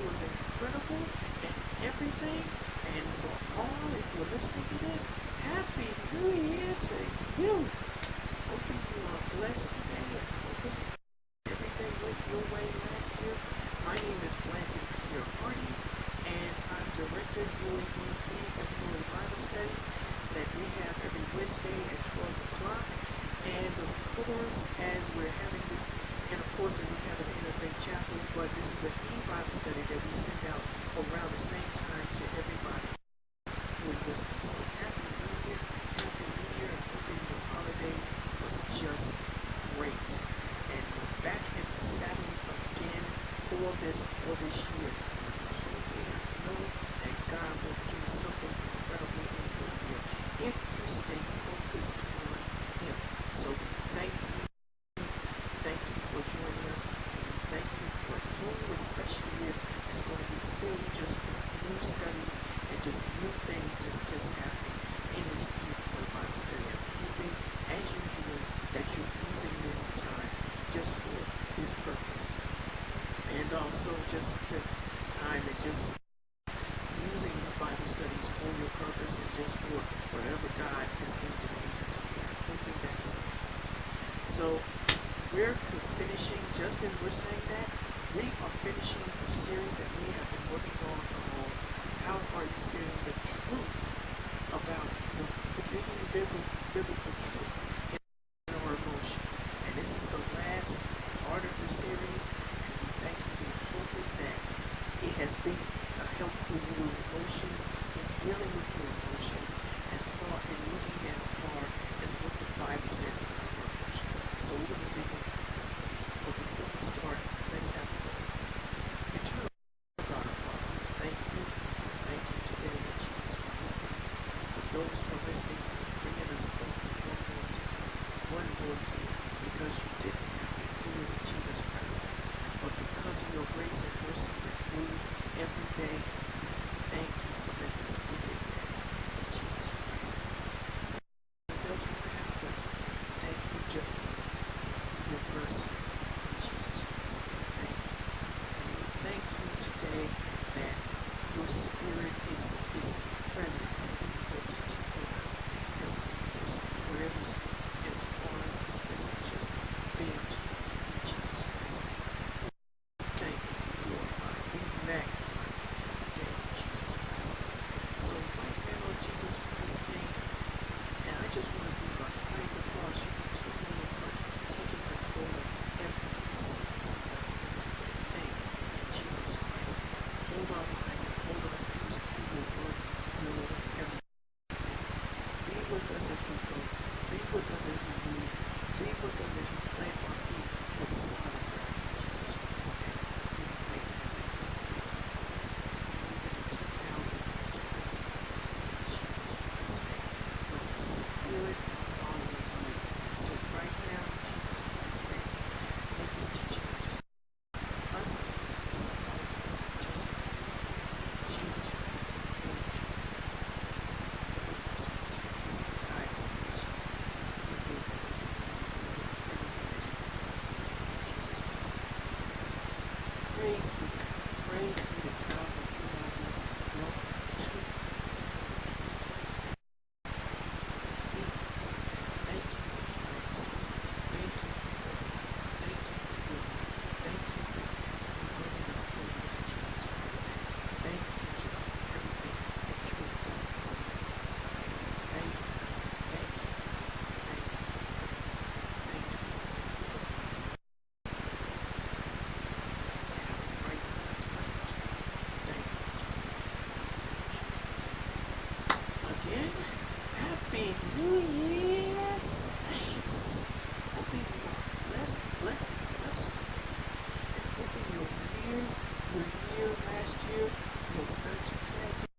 was incredible and everything. And for all, if you're listening to this, Happy New Year to you. Hoping you are blessed today and hoping everything went your way last year. My name is Blanton Peter Hardy, and I'm Director doing the eEmployee Bible Study that we have every Wednesday at 12 o'clock. And of course, as we're having this, and of course we have an interfaith chapel, but this is an e-Bible study that we send out around the same time to everybody who is listening. So Happy New Year, and hoping your holiday was just great. And we're back in the saddle again for this year. I know that God will do something incredible in your year if you stay focused on Him. So thank you for joining us, and thank you for a new refreshing year that's going to be filled just with new studies and just new things just happening in this eEmployee Bible study. I'm hoping, as usual, that you're using this time just for His purpose, and also just the time and just using these Bible studies for your purpose and just for wherever God has deemed it for you to be. I'm hoping that is okay. So we're finishing, just as we're saying that, we are finishing a series that we have been working on called How Are You Feeling the Truth about the biblical truth in our emotions. And this is the last part of the series, and we thank you. We're hoping that it has been a help for your emotions in dealing with your emotions as far and looking as far as what the Bible says about your emotions. So we're going to dig in. But before we start, let's have a prayer. Eternal God our Father, thank you today in Jesus Christ's name. For those who are listening, for bringing us over one more year, because you didn't have to do it in Jesus Christ's name, but because of your grace and mercy that moves every day, thank you for letting us be in that in Jesus Christ's name. I felt you past, but thank you just for your mercy in Jesus Christ's name. Thank you. And we thank you today that your spirit is present as we go to as wherever as far as this message is being taught in Jesus Christ's name. Thank you, glorify, we magnify today in Jesus Christ's name. So right now in Jesus Christ's name, and I just want to be behind the cross. You can take me in front, taking control of every sense of that thing in Jesus Christ's name. Hold our minds and hold our spirits to do your work, your will, everything. Be with us as we go. Be with us as we move. Be with us as you plant our feet with solid ground in Jesus Christ's name. We thank you. As we move into 2020 in Jesus Christ's name with a spirit of following you. So right now in Jesus Christ's name, make this teaching not just for us, but for somebody else, not just for me. In Jesus Christ's name, in Jesus Christ's name. Please guide us in this year. We will everything that you do for us. In Jesus Christ's name. Praise be to God. Praise be to God for being our blessings. Flow to thank you for carrying us. Thank you for holding us. Thank you for healing us. Thank you for running us over in Jesus Christ's name. Thank you just for everything that you have done in this life. Thank you, God. Thank you. Thank you for everything. Thank you for the Lord. To have a right mind to come to you. Thank you, Jesus. Again, Happy New Year, saints. Hoping you are blessed today. And hoping your year last year was not too tragic,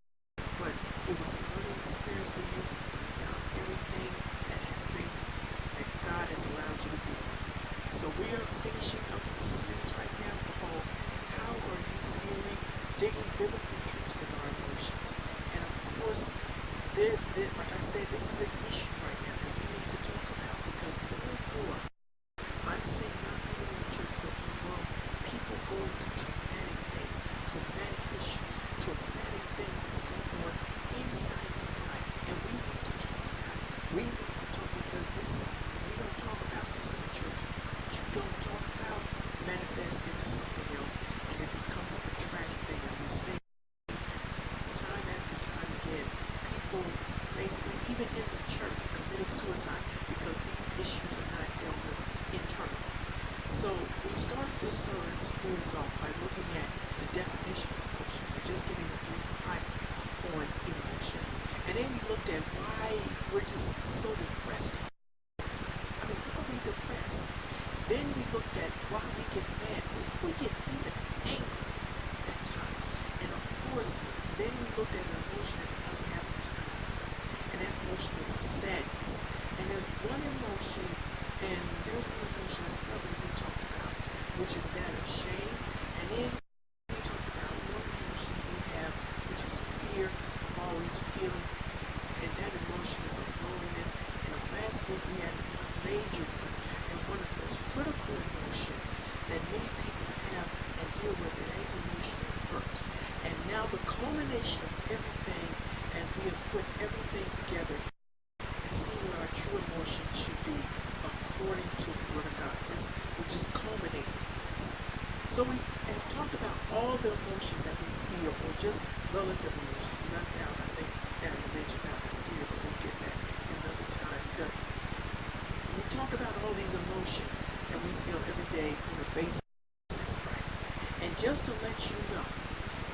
but it was a learning experience for you to become everything that God has allowed you to be. So we are finishing up a series right now called How Are You Feeling? Digging Biblical Truths in Our Emotions. And of course, like I said, this is an issue right now that we need to talk about, because more I'm seeing not only in the church but in the world, people going through traumatic things, series off by looking at the definition of emotion and just giving a brief primer on emotions. And then we looked at why we're just so depressed. I mean, why are we depressed? Then we looked at why we get mad, why we get even angry at times. And of course, then we looked at an emotion at times we have from time to time. And that emotion is a sadness. And there's one emotion, and there's one emotion that's probably we talked about, which is that of shame. And then we talked about one emotion we have, which is fear of always feeling. And that emotion is of loneliness. And of last week we had one major one, and one of the most critical emotions that many people have and deal with, and that is emotion of hurt. And now the culmination of everything, as we have put everything together and see where our true emotion should be according to the Word of God. We're just culminating in this. So we have talked about all the emotions that we feel, or just relative emotions. We left out, I think, and I mentioned about the fear, but we'll get that another time. Good. We talked about all these emotions that we feel every day on a basis, right? And just to let you know,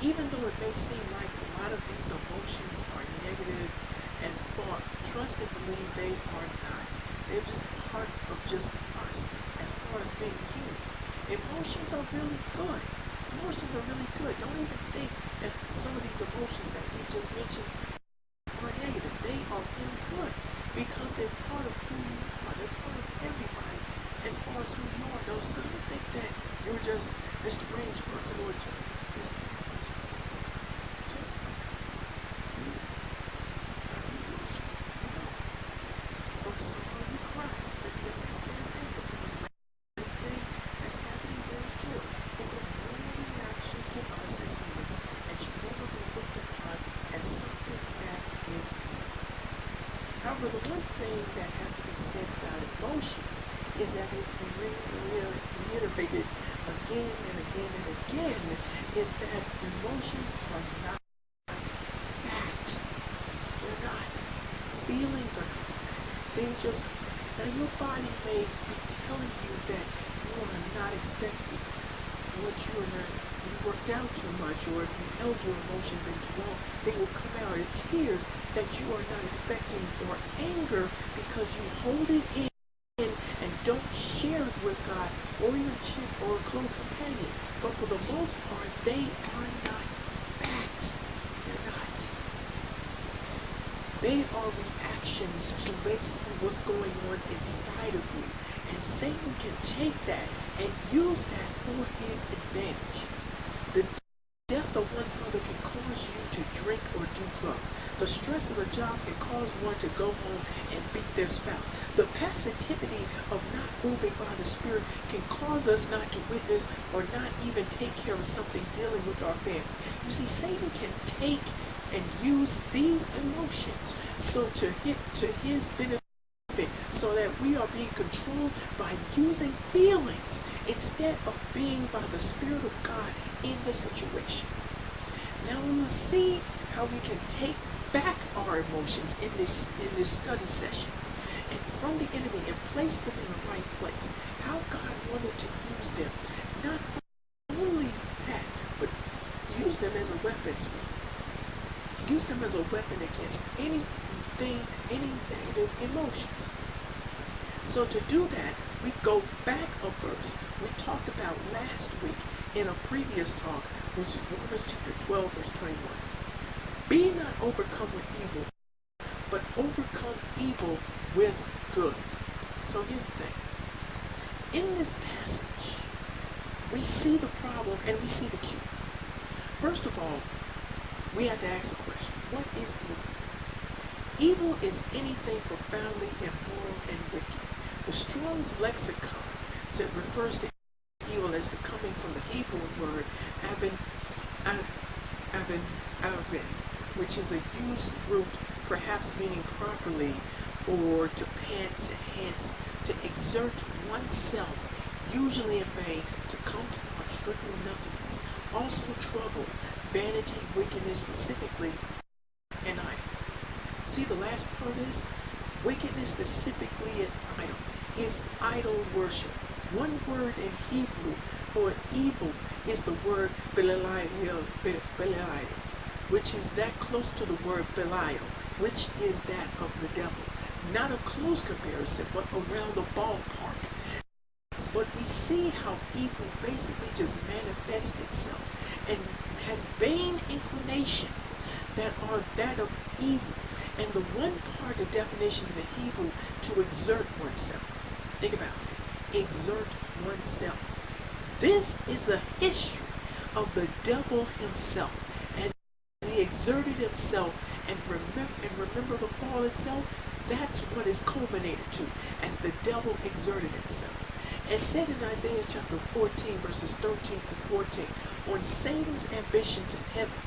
even though it may seem like a lot of these emotions are negative, as far, trust and believe they are not. They're just part of just us as far as being human. Emotions are really good. Emotions are really good. Don't even think that some of these emotions that we just mentioned are negative. They are really good because they're part of who you are. They're part of everybody as far as who you are. So don't think that you're just this strange person or just this However, the one thing that has to be said about emotions is that it's been reiterated again and again and again, is that emotions are not fact. They're not. Feelings are not fact. They just, now your body may be telling you that you are not expecting what you are not, you worked out too much, or if you held your emotions in too long, they will come out in tears that you are not expecting, or anger because you hold it in and don't share it with God or your chick or a close companion. But for the most part, they are not fact. They're not. They are reactions to basically what's going on inside of you. And Satan can take that and use that for his advantage. The death of one's mother can cause you to drink or do drugs. The stress of a job can cause one to go home and beat their spouse. The passivity of not moving by the Spirit can cause us not to witness or not even take care of something dealing with our family. You see, Satan can take and use these emotions so to his benefit, so that we are being controlled by using feelings instead of being by the Spirit of God in the situation. Now we will see how we can take back our emotions in this study session, and from the enemy, and place them in the right place. How God wanted to use them, not only that, but use them as a weapon. Use them as a weapon against any negative emotions. So to do that, we go back a verse we talked about last week in a previous talk, which is Romans chapter 12, verse 21. Be not overcome with evil, but overcome evil with good. So here's the thing. In this passage, we see the problem and we see the cure. First of all, we have to ask a question. What is evil? Evil is anything profoundly immoral and wicked. The Strong's lexicon refers to evil as the coming from the Hebrew word avin, which is a used root, perhaps meaning properly, or to pant, to hence, to exert oneself, usually in vain, to come to naught, strictly nothingness. Also trouble, vanity, wickedness, specifically, and idol. See the last part of this? Wickedness, specifically an idol, is idol worship. One word in Hebrew or evil is the word Belial, which is that close to the word Belial, which is that of the devil. Not a close comparison, but around the ballpark. But we see how evil basically just manifests itself and has vain inclinations that are that of evil. And the one part, the definition of the Hebrew, to exert oneself. Think about that. Exert oneself. This is the history of the devil himself, as he exerted himself and remember the fall itself. That's what is culminated to as the devil exerted himself. As said in Isaiah chapter 14, verses 13 to 14, on Satan's ambitions in heaven,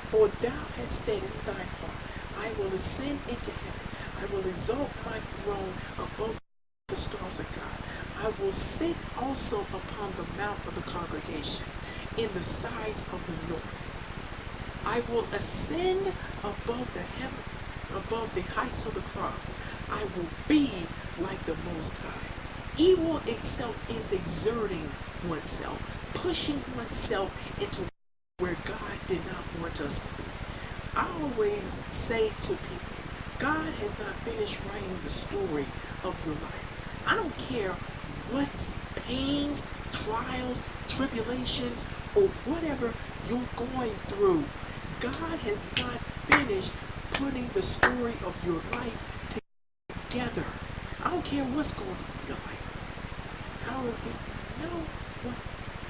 for thou hast said in thy heart, I will ascend into heaven, I will exalt my throne above the stars of God. I will sit also upon the mount of the congregation, in the sides of the north. I will ascend above the heaven, above the heights of the clouds. I will be like the Most High. Evil itself is exerting oneself, pushing oneself into where God did not want us to be. I always say to people, God has not finished writing the story of your life. I don't care what pains, trials, tribulations, or whatever you're going through. God has not finished putting the story of your life together. I don't care what's going on in your life. If you know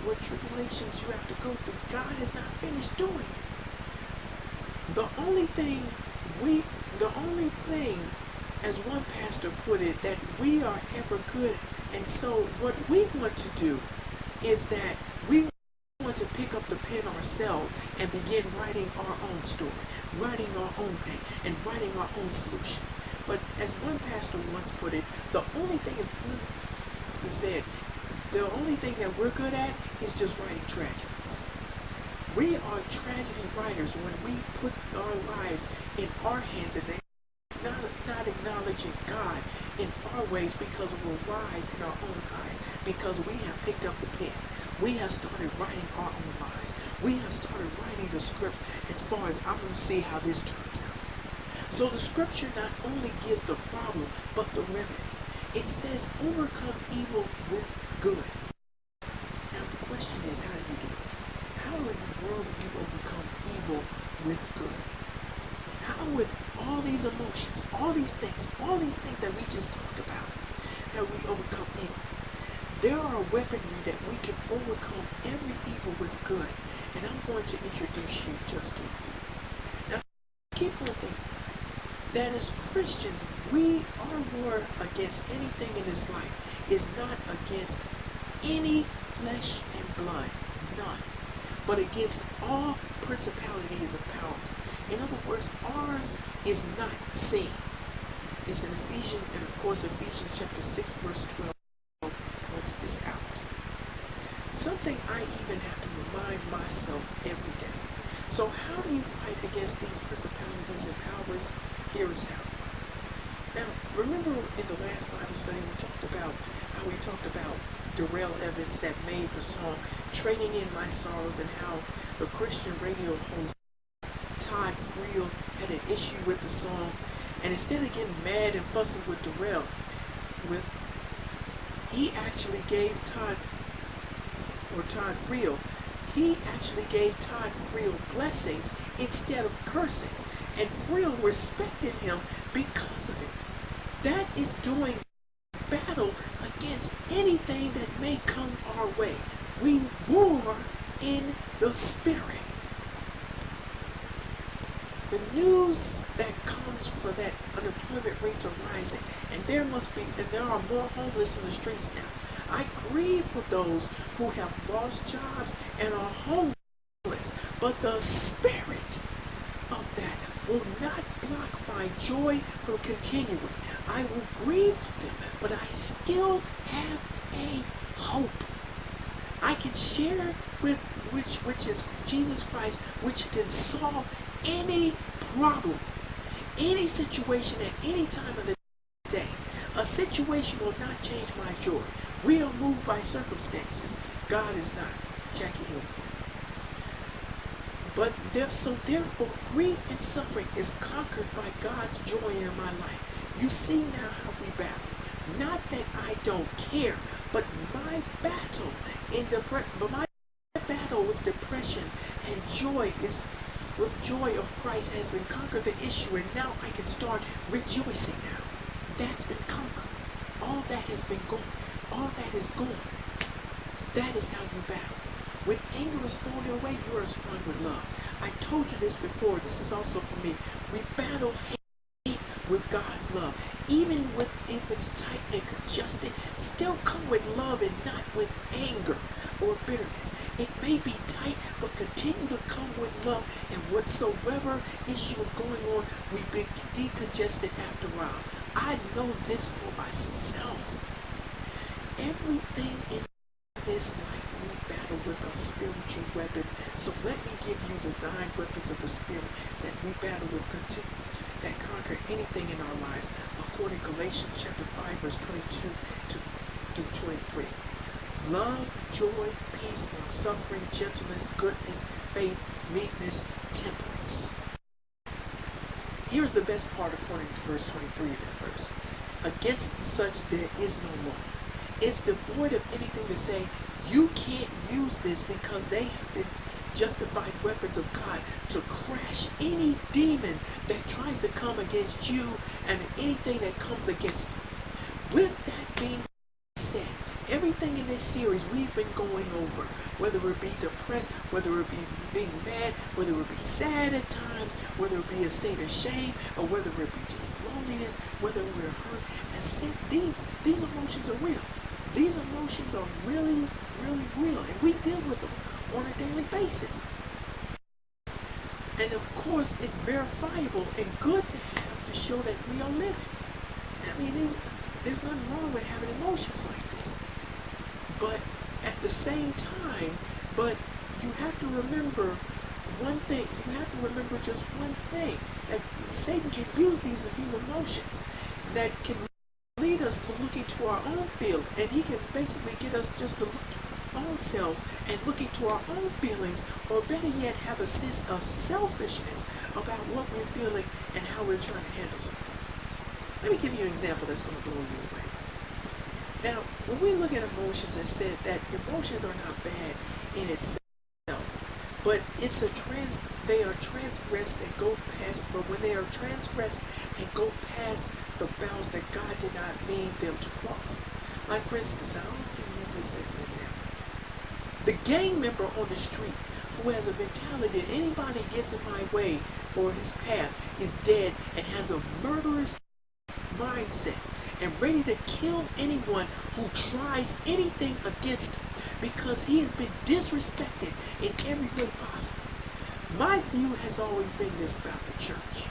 what tribulations you have to go through, God has not finished doing it. The only thing, as one pastor put it, that we are ever good. And so what we want to do is that we want to pick up the pen ourselves and begin writing our own story, writing our own pain, and writing our own solution. But as one pastor once put it, the only thing that we're good at is just writing tragedies. We are tragedy writers when we put our lives in our hands and not acknowledging God in our ways, because we're wise in our own eyes, because we have picked up the pen. We have started writing our own lives. We have started writing the script as far as I'm going to see how this turns out. So the scripture not only gives the problem, but the remedy. It says, overcome evil with good. Now the question is, how do you do this? How in the world do you overcome evil with good? How, with all these emotions, all these things that we just talked about, how we overcome evil? There are weaponry that we can overcome every evil with good. And I'm going to introduce you just to a few. Now, keep on thinking that as Christians, our war against anything in this life is not against any flesh and blood, none, but against all principalities and powers. In other words, ours is not seen. It's in Ephesians chapter 6, verse 12 points this out. Something I even have to remind myself every day. So how do you fight against these principalities and powers? Here is how. Now, remember in the last Bible study we talked about Darrell Evans that made the song Trading in My Sorrows, and how the Christian radio host Todd Friel had an issue with the song, and instead of getting mad and fussing with Darrell, he actually gave Todd Friel blessings instead of cursings, and Friel respected him because of it. That is doing battle against anything that may come our way. We war in the spirit. The news that comes for that unemployment rates are rising, and there are more homeless on the streets now. I grieve for those who have lost jobs and are homeless, but the spirit of that will not block my joy from continuing. I will grieve with them, but I still have a hope. I can share with which is Jesus Christ, which can solve any problem, any situation at any time of the day. A situation will not change my joy. We are moved by circumstances. God is not. Jackie Hill. But therefore, grief and suffering is conquered by God's joy in my life. You see now how we battle. Not that I don't care, but my battle with depression and joy of Christ has been conquered the issue, and now I can start rejoicing now. That's been conquered. All that has been gone. All that is gone. That is how you battle. When anger is thrown your way, you respond with love. I told you this before. This is also for me. We battle hate with God's love. Even if it's tight and congested, still come with love and not with anger or bitterness. It may be tight, but continue to come with love. And whatsoever issue is going on, we be decongested after a while. I know this for myself. Everything in this life we battle with a spiritual weapon. So let me give you the 9 weapons of the Spirit that we battle with, that conquer anything in our lives, according to Galatians chapter 5, verse 22 to 23. Love, joy, peace, long-suffering, gentleness, goodness, faith, meekness, temperance. Here's the best part according to verse 23 of that verse. Against such there is no law. It's devoid of anything to say you can't use this, because they have been justified weapons of God to crash any demon that tries to come against you and anything that comes against you. With that being said, everything in this series we've been going over, whether it be depressed, whether it be being mad, whether it be sad at times, whether it be a state of shame, or whether it be just loneliness, whether we're hurt, and said these emotions are real. These emotions are really, really real, and we deal with them on a daily basis. And of course, it's verifiable and good to have to show that we are living. I mean, there's nothing wrong with having emotions like this. But at the same time, you have to remember one thing. You have to remember just one thing, that Satan can use these human emotions that can lead us to look into our own field, and he can basically get us just to look to our own selves and look into our own feelings, or better yet, have a sense of selfishness about what we're feeling and how we're trying to handle something. Let me give you an example that's going to blow you away. Now, when we look at emotions, it said that emotions are not bad in itself, but they are transgressed and go past, but when they are transgressed and go past the bounds that God did not mean them to cross. Like, for instance, I often use this as an example. The gang member on the street who has a mentality that anybody gets in my way or his path is dead and has a murderous mindset and ready to kill anyone who tries anything against him because he has been disrespected in every way possible. My view has always been this about the church.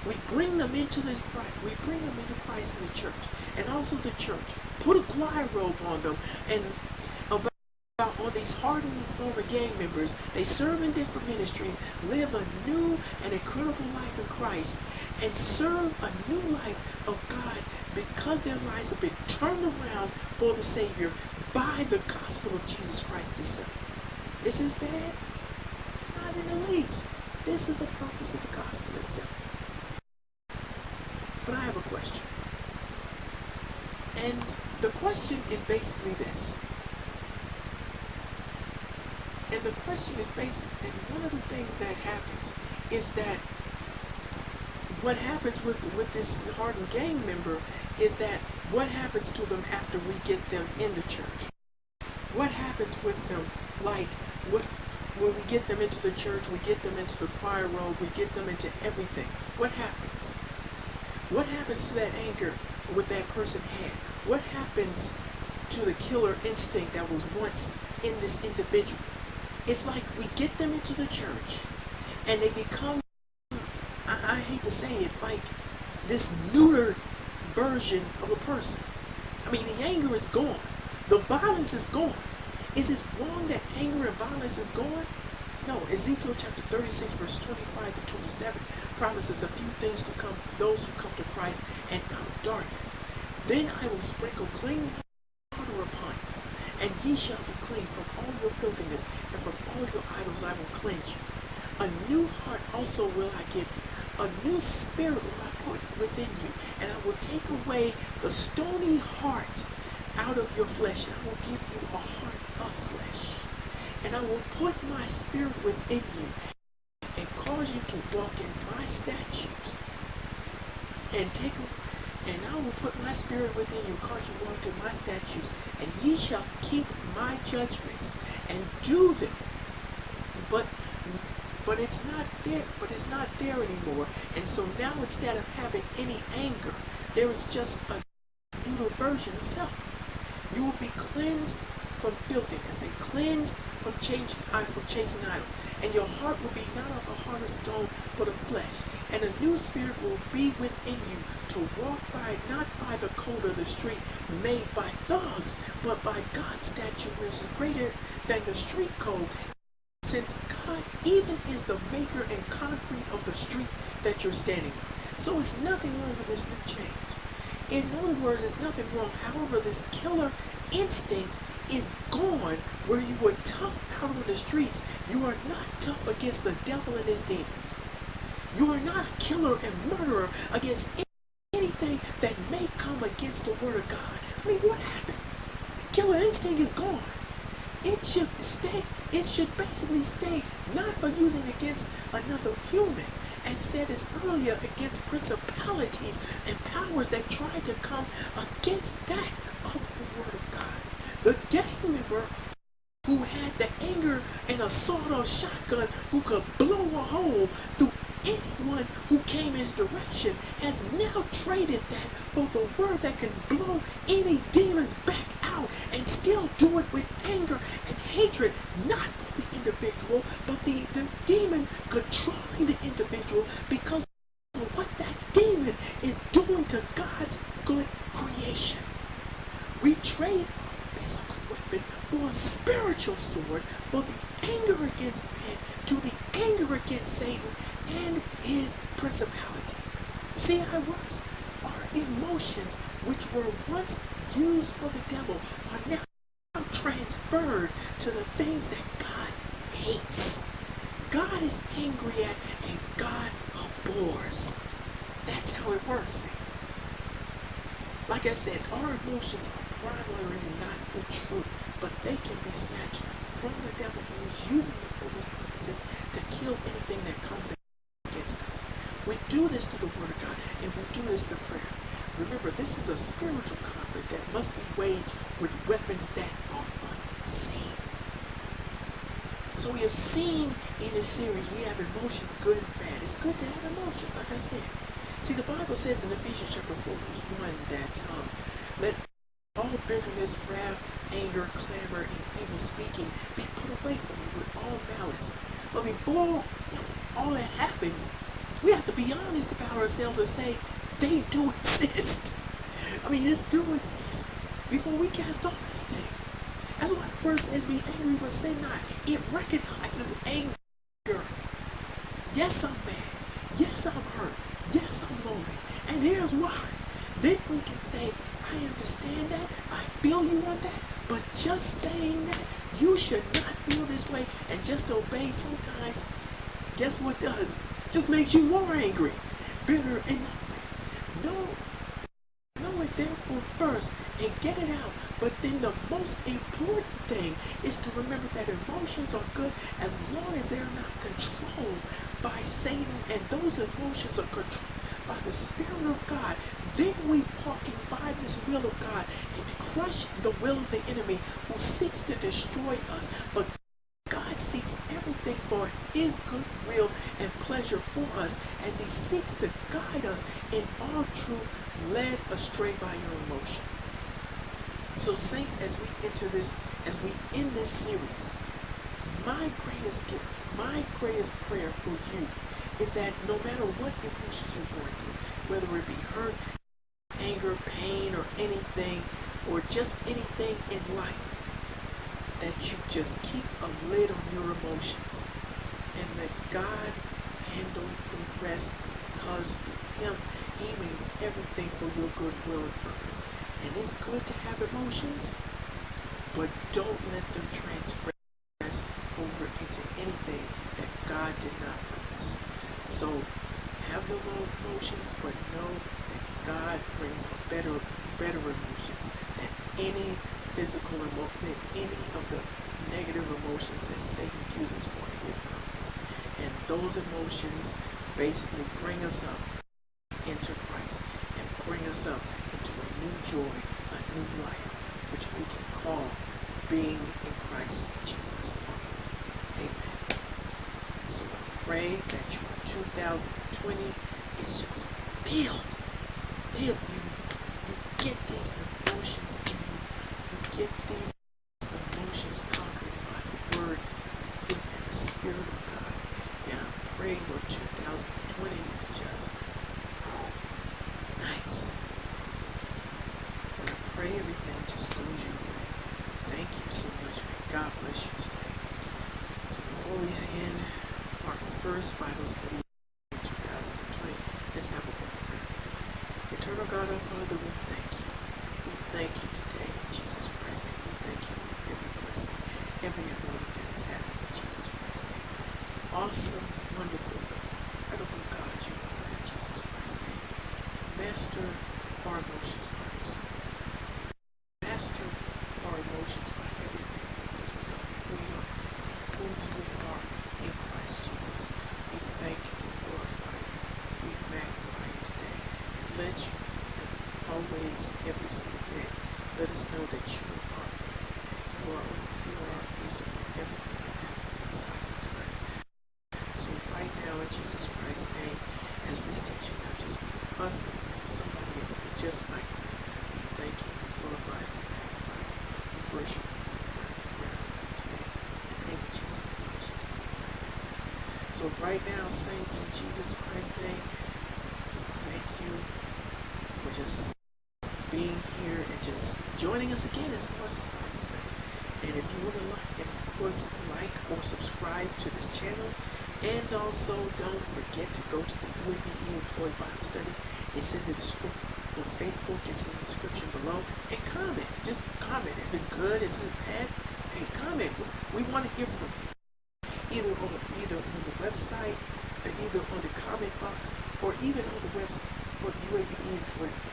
We bring them into this Christ. We bring them into Christ in the church, and also the church. Put a choir robe on them, and about on these hardened former gang members. They serve in different ministries, live a new and incredible life in Christ, and serve a new life of God because their lives have been turned around for the Savior by the gospel of Jesus Christ Himself. This is bad? Not in the least. This is the purpose of the gospel itself. But I have a question. And the question is basically this. And the question is basically, and one of the things that happens is that what happens with this hardened gang member is that what happens to them after we get them in the church? What happens with them, like, when we get them into the church, we get them into the choir robe, we get them into everything. What happens? What happens to that anger what that person had? What happens to the killer instinct that was once in this individual? It's like we get them into the church and they become, I hate to say it, like this neutered version of a person. I mean, the anger is gone. The violence is gone. Is it wrong that anger and violence is gone? No. Ezekiel chapter 36, verse 25 to 27 promises a few things to come, those who come to Christ and out of darkness. Then I will sprinkle clean water upon you, And ye shall be clean from all your filthiness, and from all your idols I will cleanse you. A new heart also will I give you. A new spirit will I put within you, and I will take away the stony heart out of your flesh, and I will give you a heart of flesh. And I will put my spirit within you, and cause you to walk in my statutes, and I will put my spirit within you, cause you to walk in my statutes, and ye shall keep my judgments and do them. But it's not there. But it's not there anymore. And so now, instead of having any anger, there is just a neuter version of self. You will be cleansed from filthiness and cleansed from chasing idols. And your heart will be not of a heart of stone, but of flesh. And a new spirit will be within you to walk by, not by the code of the street made by thugs, but by God's statute, which is greater than the street code. Since God even is the maker and concrete of the street that you're standing on. So it's nothing wrong with this new change. In other words, there's nothing wrong. However, this killer instinct is gone where you were tough out on the streets. You are not tough against the devil and his demons. You are not a killer and murderer against anything that may come against the word of God. I mean, what happened? Killer instinct is gone. It should stay. It should basically stay, not for using against another human, as said as earlier, against principalities and powers that try to come against that of the word of God. The gang member who had the anger and a sawed-off shotgun who could blow a hole through anyone who came his direction has now traded that for the word that can blow any demons back out and still do it with anger and hatred, not for the individual, but the demon controlling the individual because of what that demon is doing to God's good creation. We trade our physical weapon for a spiritual sword, for the anger against man to the anger against Satan and his principalities. See how it works? Our emotions, which were once used for the devil, are now transferred to the things that God hates. God is angry at and God abhors. That's how it works, saints. Like I said, our emotions are primarily not the truth, but they can be snatched from the devil who is using them for his purposes to kill anything that comes against us. We do this through the word of God, and we do this through prayer. Remember, this is a spiritual conflict that must be waged with weapons that are unseen. So we have seen in this series, we have emotions, good and bad. It's good to have emotions, like I said. See, the Bible says in Ephesians chapter 4, verse 1, that let all bitterness, wrath, anger, clamor, and evil speaking be put away from you with all malice. But before all that happens, we have to be honest about ourselves and say, they do exist. I mean, this do exist before we cast off anything. That's why the word says, be angry, but sin not. It recognizes anger. Yes, I'm mad. Yes, I'm hurt. Yes, I'm lonely. And here's why. Then we can say, I understand that. I feel you on that. But just saying that, you should not feel this way and just obey sometimes, guess what does? Just makes you more angry, bitter, and know it therefore first and get it out. But then the most important thing is to remember that emotions are good as long as they're not controlled by Satan, and those emotions are controlled by the Spirit of God. Then we walking by this will of God and crush the will of the enemy who seeks to destroy us. But God seeks everything for his good will and pleasure for us as he seeks to guide us in all truth, led astray by your emotions. So saints, as we end this series, my greatest gift, my greatest prayer for you is that no matter what emotions you're going through, whether it be hurt, anger, pain, or anything, or just anything in life, that you just keep a lid on your emotions and let God handle the rest, because with him, he means everything for your good will and purpose. And it's good to have emotions, but don't let them transgress over into anything that God did not purpose. So have the low emotions, but know that God brings a better emotions than any physical emotion, than any of the negative emotions that Satan uses for his purpose. And those emotions basically bring us up into Christ and bring us up into a new joy, a new life, which we can call being in Christ Jesus. Amen. So I pray that your 2020 is just filled. You get these emotions in you. You get these emotions conquered by the Word and the Spirit of God. And I pray your 2020 is just nice. And I pray everything just goes your way. Thank you so much. May God bless you today. So before we end our first Bible study in 2020, let's have a word. Eternal God, our Father, we thank you. We thank you today in Jesus Christ's name. We thank you for every blessing, every anointing that has happened in Jesus Christ's name. Awesome, wonderful, incredible God you are in Jesus Christ's name. Master our emotions by your Spirit. Master our emotions by everything, because we know who we are and whose we are in Christ Jesus. We thank you, we glorify you, we magnify you today. Let you always, every single day, let us know that you are our peace. You are our peace over everything that happens in this life and time. So right now, in Jesus Christ's name, as this teaching not just be for us, but for somebody else, but just might be, we thank you, we glorify you, we magnify you, we worship you, we glorify you today. In the name of Jesus, we bless you. So right now, saints, in Jesus Christ's name, we thank you for just being here and just joining us again as far as this Bible study. And if you want to like, and of course, like or subscribe to this channel. And also, don't forget to go to the eEmployee Bible study. It's in the description on Facebook. It's in the description below. And comment. Just comment. If it's good, if it's bad, hey, comment. We want to hear from you. Either on the website, or either on the comment box, or even on the website, or the UAB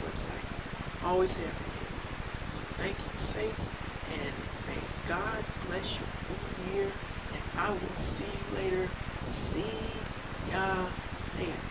website. Always happy to hear from you. So thank you, saints, and may God bless your new year, and I will see you later. See ya later.